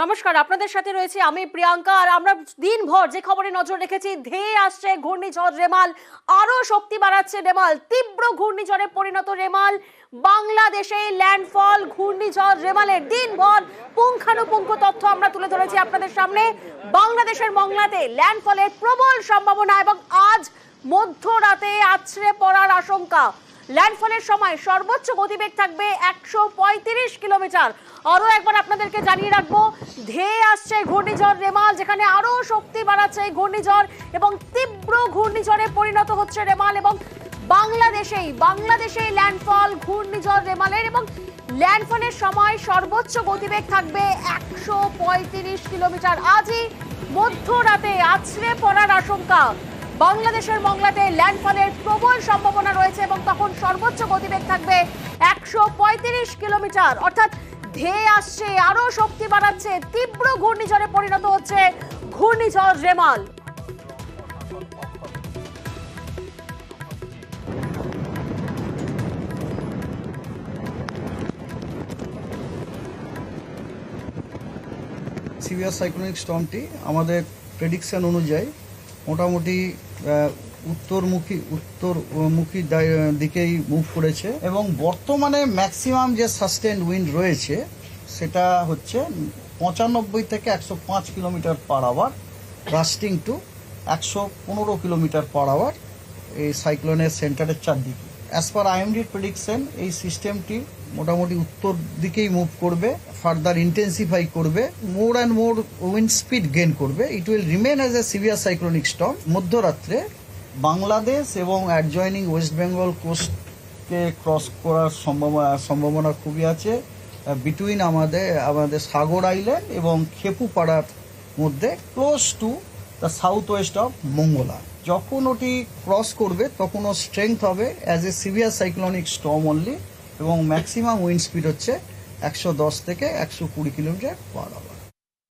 নমস্কার, আপনাদের সাথে রয়েছে আমি প্রিয়াঙ্কা। আর আমরা দিনভর যে খবরে নজর রেখেছি, ধেয়ে আসছে ঘূর্ণিঝড় রেমাল, আরো শক্তি বাড়াচ্ছে রেমাল, তীব্র ঘূর্ণিঝড়ে পরিণত রেমাল, বাংলাদেশে ল্যান্ডফল ঘূর্ণিঝড় রেমালের দিনভর পুঙ্খানুপুঙ্খ তথ্য আমরা তুলে ধরেছি আপনাদের সামনে। বাংলাদেশের মংলাতে ল্যান্ডফলের প্রবল সম্ভাবনা এবং আজ মধ্যরাতে আছড়ে পড়ার আশঙ্কা। ল্যান্ডফলের সময় সর্বোচ্চ গতিবেগ থাকবে 135 কিলোমিটার। আরো একবার আপনাদেরকে জানিয়ে রাখবো, ধেয়ে আসছে ঘূর্ণিঝড় রেমাল, যেখানে আরো শক্তি বাড়াচ্ছে ঘূর্ণিঝড় এবং তীব্র ঘূর্ণিঝড়ে পরিণত হচ্ছে রেমাল এবং বাংলাদেশেই ল্যান্ডফল ঘূর্ণিঝড় রেমালের এবং ল্যান্ডফলের সময় সর্বোচ্চ গতিবেগ থাকবে 135 কিলোমিটার। আজই মধ্যরাতে আছড়ে পড়ার আশঙ্কা। বাংলাদেশের মংলাতে ল্যান্ডফলের প্রবল সম্ভাবনা রয়েছে এবং তখন সর্বোচ্চ গতিবেগ থাকবে 135 কিলোমিটার। অর্থাৎ ধেয়ে আসছে, আরো শক্তি বাড়াচ্ছে, তীব্র ঘূর্ণিঝড়ে পরিণত হচ্ছে ঘূর্ণিঝড় রেমাল। সিভিয়ার সাইক্লোনিক স্টর্মটি আমাদের প্রেডিকশন অনুযায়ী মোটামুটি উত্তরমুখী দিকেই মুভ করেছে এবং বর্তমানে ম্যাক্সিমাম যে সাস্টেন্ড উইন্ড রয়েছে সেটা হচ্ছে 95 থেকে 105 kilometre per hour, gusting to 115 kilometre per hour এই সাইক্লোনের সেন্টারের চারদিকে। অ্যাজ পার আইএমডির প্রেডিকশন এই সিস্টেমটি মোটামুটি উত্তর দিকেই মুভ করবে, ফার্দার ইন্টেন্সিফাই করবে, more and more wind speed gain করবে। It will remain as a severe cyclonic storm. মধ্যরাত্রে বাংলাদেশ এবং অ্যাডজয়নিং ওয়েস্ট বেঙ্গল কোস্টকে ক্রস করার সম্ভাবনা খুবই আছে, বিটুইন আমাদের সাগর আইল্যান্ড এবং খেপুপাড়ার মধ্যে, close to the south west of Mongla. যখন ওটি ক্রস করবে তখন ওর স্ট্রেংথ হবে as a severe cyclonic storm only এবং ম্যাক্সিমাম উইন্ড স্পিড হচ্ছে 110 থেকে 120 কিলোমিটার পার আওয়ার।